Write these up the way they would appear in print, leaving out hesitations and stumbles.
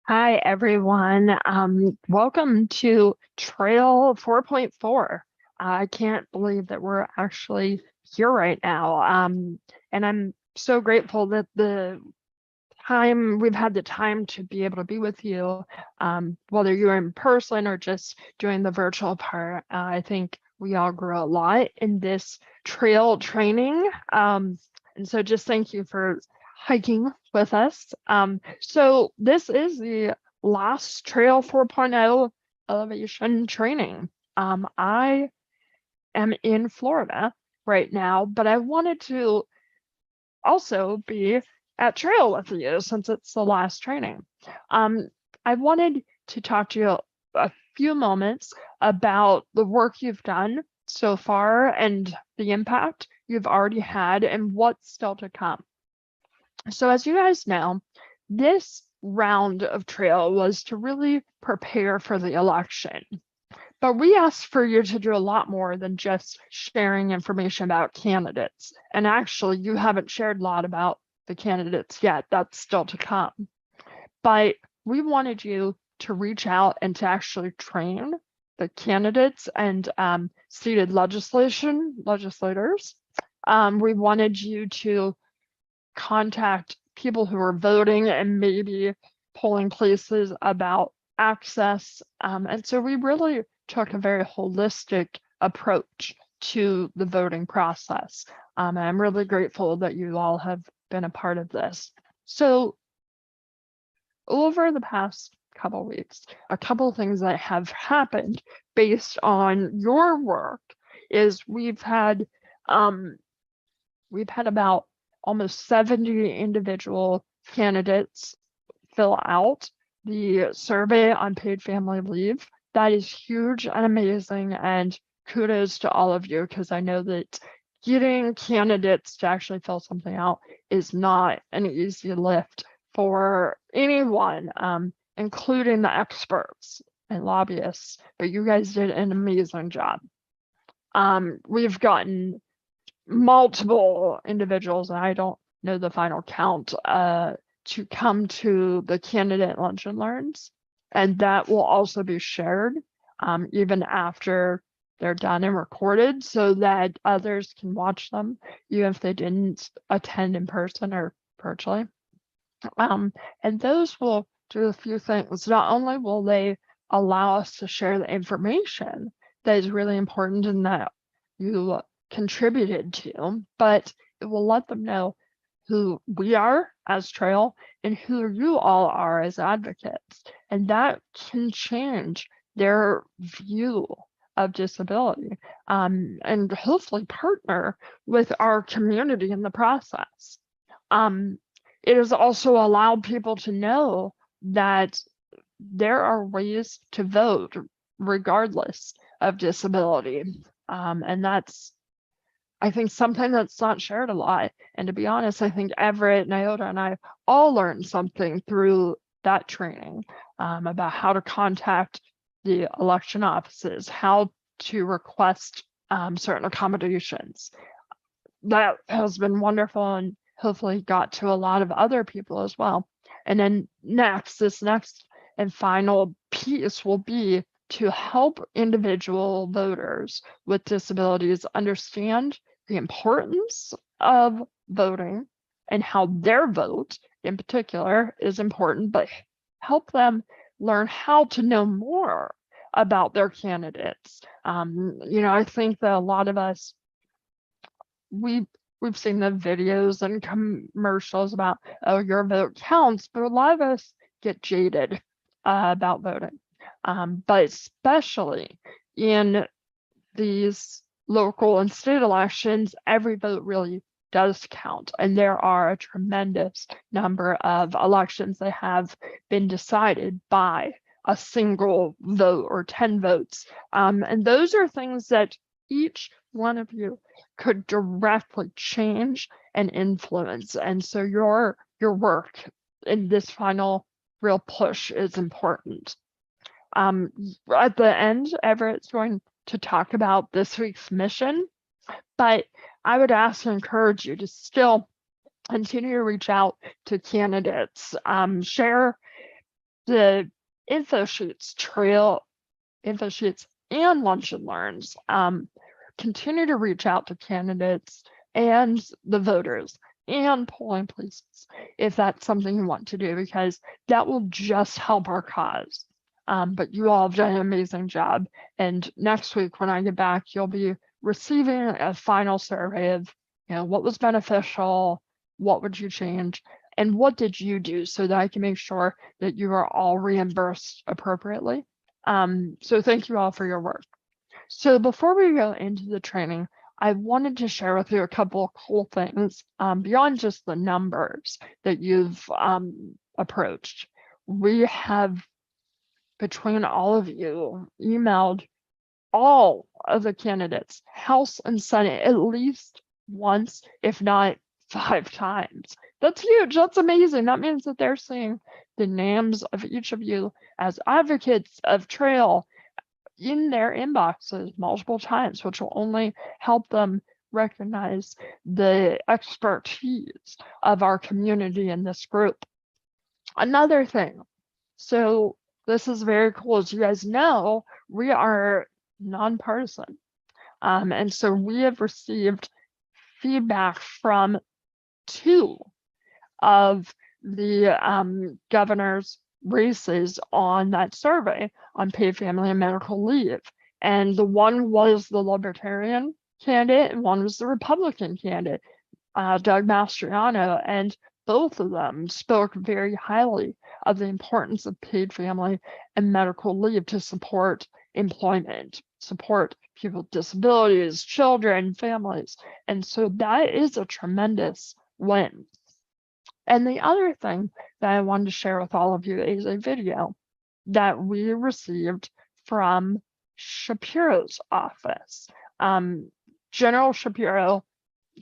Hi, everyone. Welcome to Trail 4.4. I can't believe that we're actually here right now. And I'm so grateful that we've had the time to be able to be with you, whether you're in person or just doing the virtual part. I think we all grew a lot in this trail training. And so just thank you for hiking with us. So this is the last Trail 4.0 elevation training. I am in Florida right now, but I wanted to also be at trail with you since it's the last training. Um, I wanted to talk to you a few moments about the work you've done so far and the impact you've already had and what's still to come. So as you guys know, this round of trail was to really prepare for the election. But we asked for you to do a lot more than just sharing information about candidates. And actually, you haven't shared a lot about the candidates yet. That's still to come. But we wanted you to reach out and to actually train the candidates and seated legislators. We wanted you to contact people who are voting and maybe polling places about access. And so we really took a very holistic approach to the voting process. And I'm really grateful that you all have been a part of this. So over the past couple of weeks, a couple of things that have happened based on your work is we've had about almost 70 individual candidates fill out the survey on paid family leave. That is huge and amazing, and kudos to all of you, because I know that getting candidates to actually fill something out is not an easy lift for anyone, including the experts and lobbyists, but you guys did an amazing job. We've gotten multiple individuals, and I don't know the final count, to come to the candidate lunch and learns, and that will also be shared even after they're done and recorded so that others can watch them even if they didn't attend in person or virtually. And those will do a few things. Not only will they allow us to share the information that is really important and that you contributed to, but it will let them know who we are as Trail and who you all are as advocates. And that can change their view of disability, and hopefully partner with our community in the process. It has also allowed people to know that there are ways to vote regardless of disability. And that's, I think, something that's not shared a lot. And to be honest, I think Everett, Nyota, and I all learned something through that training about how to contact the election offices, how to request certain accommodations. That has been wonderful and hopefully got to a lot of other people as well. And then this next and final piece will be to help individual voters with disabilities understand the importance of voting and how their vote in particular is important, but help them learn how to know more about their candidates. I think that a lot of us, we've seen the videos and commercials about, oh, your vote counts, but a lot of us get jaded about voting. But especially in these local and state elections, every vote really does count. And there are a tremendous number of elections that have been decided by a single vote or 10 votes. And those are things that each one of you could directly change and influence. And so your work in this final real push is important. At the end, Everett's going to talk about this week's mission, but I would ask and encourage you to still continue to reach out to candidates, share the info sheets, trail info sheets, and lunch and learns, continue to reach out to candidates and the voters and polling places if that's something you want to do, because that will just help our cause. But you all have done an amazing job. And next week, when I get back, you'll be receiving a final survey of, what was beneficial, what would you change, and what did you do, so that I can make sure that you are all reimbursed appropriately. So thank you all for your work. So before we go into the training, I wanted to share with you a couple of cool things beyond just the numbers that you've approached. We have, between all of you, emailed all of the candidates, House and Senate, at least once, if not 5 times. That's huge. That's amazing. That means that they're seeing the names of each of you as advocates of Trail in their inboxes multiple times, which will only help them recognize the expertise of our community in this group. Another thing, so this is very cool. As you guys know, we are nonpartisan. And so we have received feedback from 2 of the governor's races on that survey on paid family and medical leave. And the one was the Libertarian candidate and one was the Republican candidate, Doug Mastriano. And both of them spoke very highly of the importance of paid family and medical leave to support employment, support people with disabilities, children, families. And so that is a tremendous win. And the other thing that I wanted to share with all of you is a video that we received from Shapiro's office. General Shapiro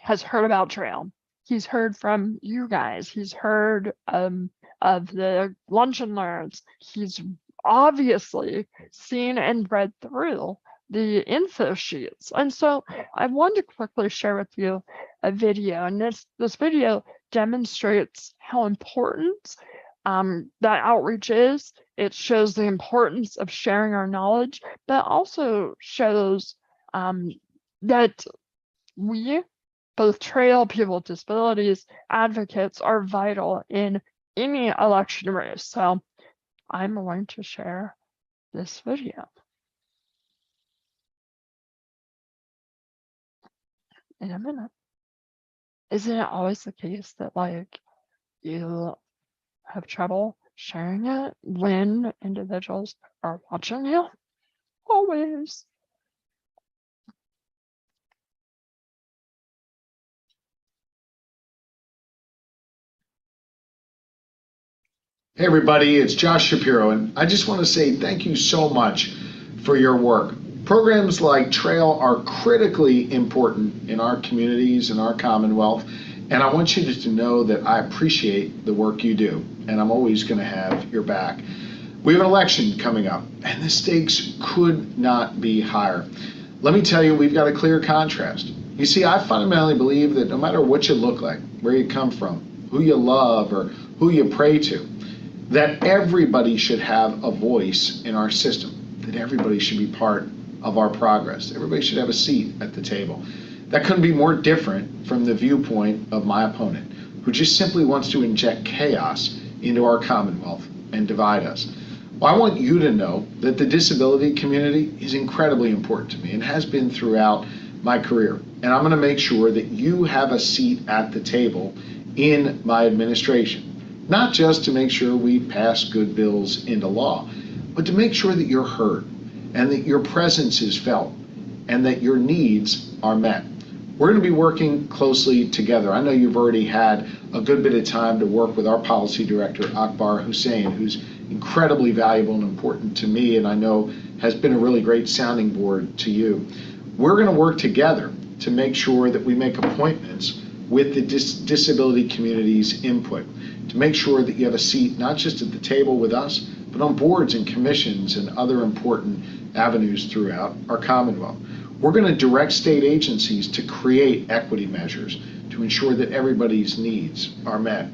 has heard about Trail. He's heard from you guys. He's heard of the lunch and learns. He's obviously seen and read through the info sheets. And so I wanted to quickly share with you a video. And this video demonstrates how important that outreach is. It shows the importance of sharing our knowledge, but also shows that we, both Trail, people with disabilities, advocates, are vital in any election race. So I'm going to share this video in a minute. Isn't it always the case that, like, you have trouble sharing it when individuals are watching you? Always. Hey everybody, it's Josh Shapiro, and I just want to say thank you so much for your work. Programs like Trail are critically important in our communities and our Commonwealth, and I want you to know that I appreciate the work you do, and I'm always going to have your back. We have an election coming up, and the stakes could not be higher. Let me tell you, we've got a clear contrast. You see, I fundamentally believe that no matter what you look like, where you come from, who you love, or who you pray to, that everybody should have a voice in our system, that everybody should be part of our progress. Everybody should have a seat at the table. That couldn't be more different from the viewpoint of my opponent, who just simply wants to inject chaos into our Commonwealth and divide us. Well, I want you to know that the disability community is incredibly important to me and has been throughout my career. And I'm going to make sure that you have a seat at the table in my administration. Not just to make sure we pass good bills into law, but to make sure that you're heard and that your presence is felt and that your needs are met. We're going to be working closely together. I know you've already had a good bit of time to work with our policy director, Akbar Hussain, who's incredibly valuable and important to me, and I know has been a really great sounding board to you. We're going to work together to make sure that we make appointments with the disability community's input, to make sure that you have a seat not just at the table with us, but on boards and commissions and other important avenues throughout our Commonwealth. We're going to direct state agencies to create equity measures to ensure that everybody's needs are met.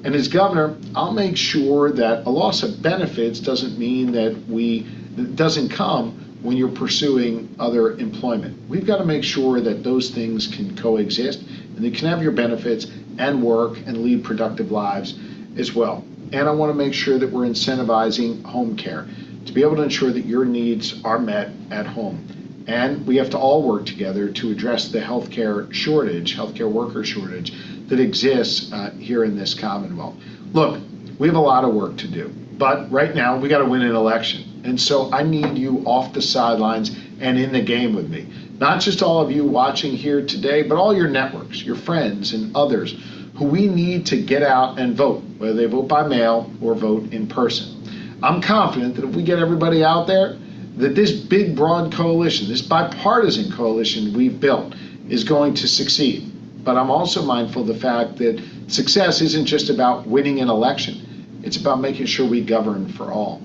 And as governor, I'll make sure that a loss of benefits doesn't mean that doesn't come when you're pursuing other employment. We've got to make sure that those things can coexist and you can have your benefits and work and lead productive lives as well. And I want to make sure that we're incentivizing home care to be able to ensure that your needs are met at home. And we have to all work together to address the healthcare worker shortage that exists here in this Commonwealth. Look, we have a lot of work to do, but right now we got to win an election. And so I need you off the sidelines and in the game with me. Not just all of you watching here today, but all your networks, your friends and others who we need to get out and vote, whether they vote by mail or vote in person. I'm confident that if we get everybody out there, that this big, broad coalition, this bipartisan coalition we've built is going to succeed. But I'm also mindful of the fact that success isn't just about winning an election. It's about making sure we govern for all.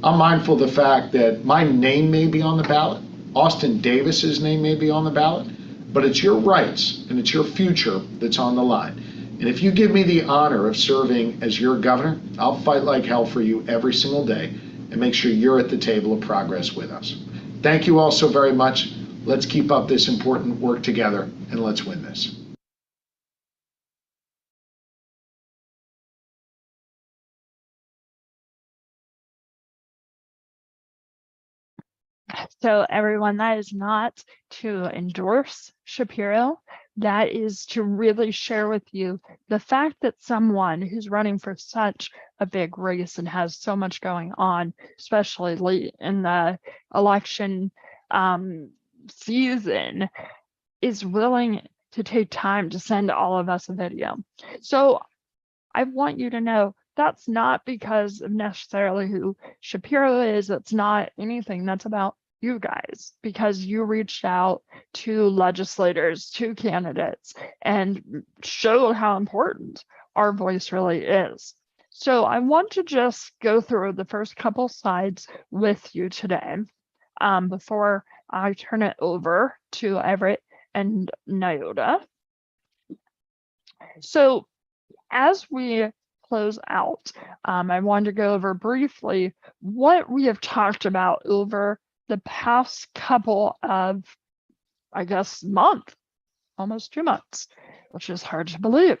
I'm mindful of the fact that my name may be on the ballot, Austin Davis's name may be on the ballot, but it's your rights and it's your future that's on the line. And if you give me the honor of serving as your governor, I'll fight like hell for you every single day and make sure you're at the table of progress with us. Thank you all so very much. Let's keep up this important work together and let's win this. So everyone, that is not to endorse Shapiro. That is to really share with you the fact that someone who's running for such a big race and has so much going on, especially late in the election season, is willing to take time to send all of us a video. So I want you to know that's not because of necessarily who Shapiro is. It's not anything. That's about you guys, because you reached out to legislators, to candidates, and showed how important our voice really is. So I want to just go through the first couple slides with you today before I turn it over to Everett and Nyota. So as we close out, I wanted to go over briefly what we have talked about over the past couple of, I guess, month, almost 2 months, which is hard to believe.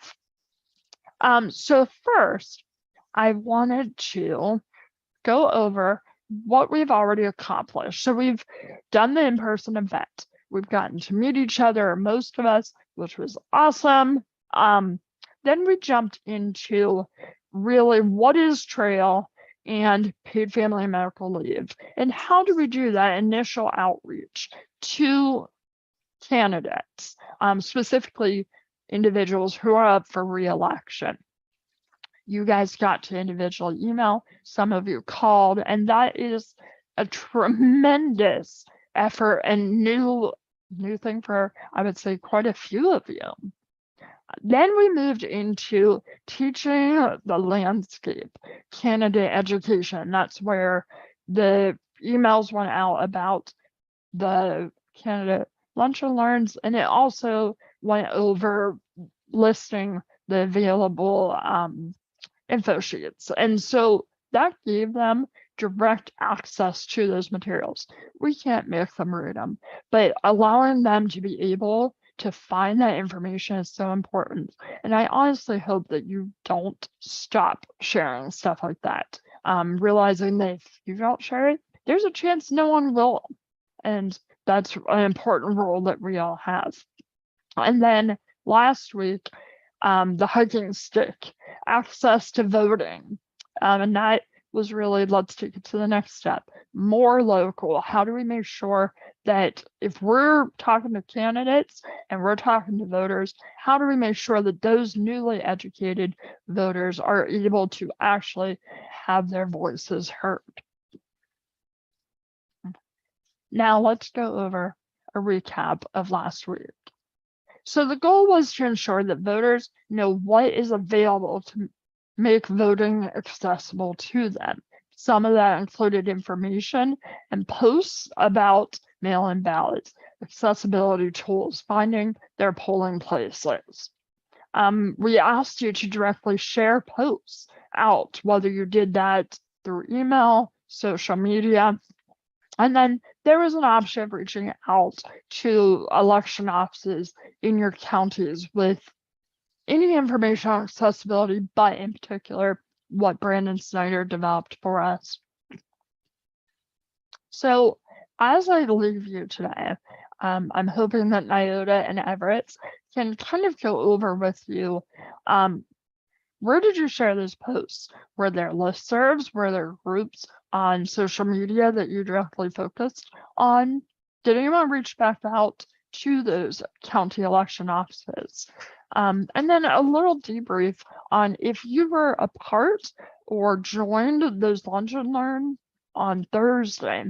So first, I wanted to go over what we've already accomplished. So we've done the in-person event. We've gotten to meet each other, most of us, which was awesome. Then we jumped into really what is TRAIL and paid family and medical leave, and how do we do that initial outreach to candidates, specifically individuals who are up for re-election. You guys got to individual email, some of you called, and that is a tremendous effort and new thing for, I would say, quite a few of you. Then we moved into teaching the landscape, candidate education. That's where the emails went out about the candidate lunch and learns, and it also went over listing the available info sheets. And so that gave them direct access to those materials. We can't make them read them, but allowing them to be able to find that information is so important. And I honestly hope that you don't stop sharing stuff like that. Realizing that if you don't share it, there's a chance no one will. And that's an important role that we all have. And then last week, the hiking stick, access to voting. And that was really, let's take it to the next step, more local. How do we make sure that if we're talking to candidates and we're talking to voters, how do we make sure that those newly educated voters are able to actually have their voices heard? Now let's go over a recap of last week. So the goal was to ensure that voters know what is available to make voting accessible to them. Some of that included information and posts about mail-in ballots, accessibility tools, finding their polling places. we asked you to directly share posts out, whether you did that through email, social media. And then there was an option of reaching out to election offices in your counties with any information on accessibility, but in particular, what Brandon Snyder developed for us. So as I leave you today, I'm hoping that Nyota and Everett can kind of go over with you, where did you share those posts? Were there listservs? Were there groups on social media that you directly focused on? Did anyone reach back out to those county election offices? And then a little debrief on if you were a part or joined those Lunch and Learn on Thursday.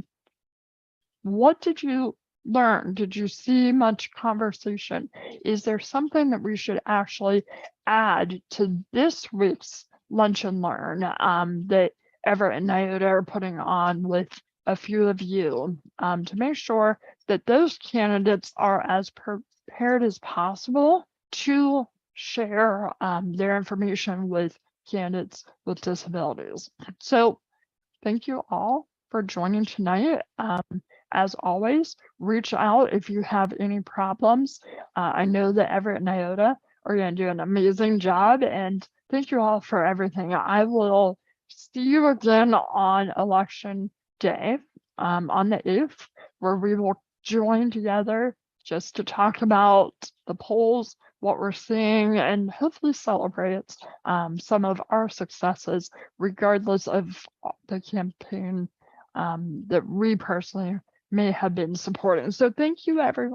What did you learn? Did you see much conversation? Is there something that we should actually add to this week's Lunch and Learn that Everett and Nyota are putting on with a few of you to make sure that those candidates are as prepared as possible to share their information with candidates with disabilities? So thank you all for joining tonight. As always, reach out if you have any problems. I know that Everett and Nyota are going to do an amazing job, and thank you all for everything. I will see you again on election day, on the 8th, where we will join together just to talk about the polls, what we're seeing, and hopefully celebrate some of our successes, regardless of the campaign that we personally may have been supporting. So thank you, everyone.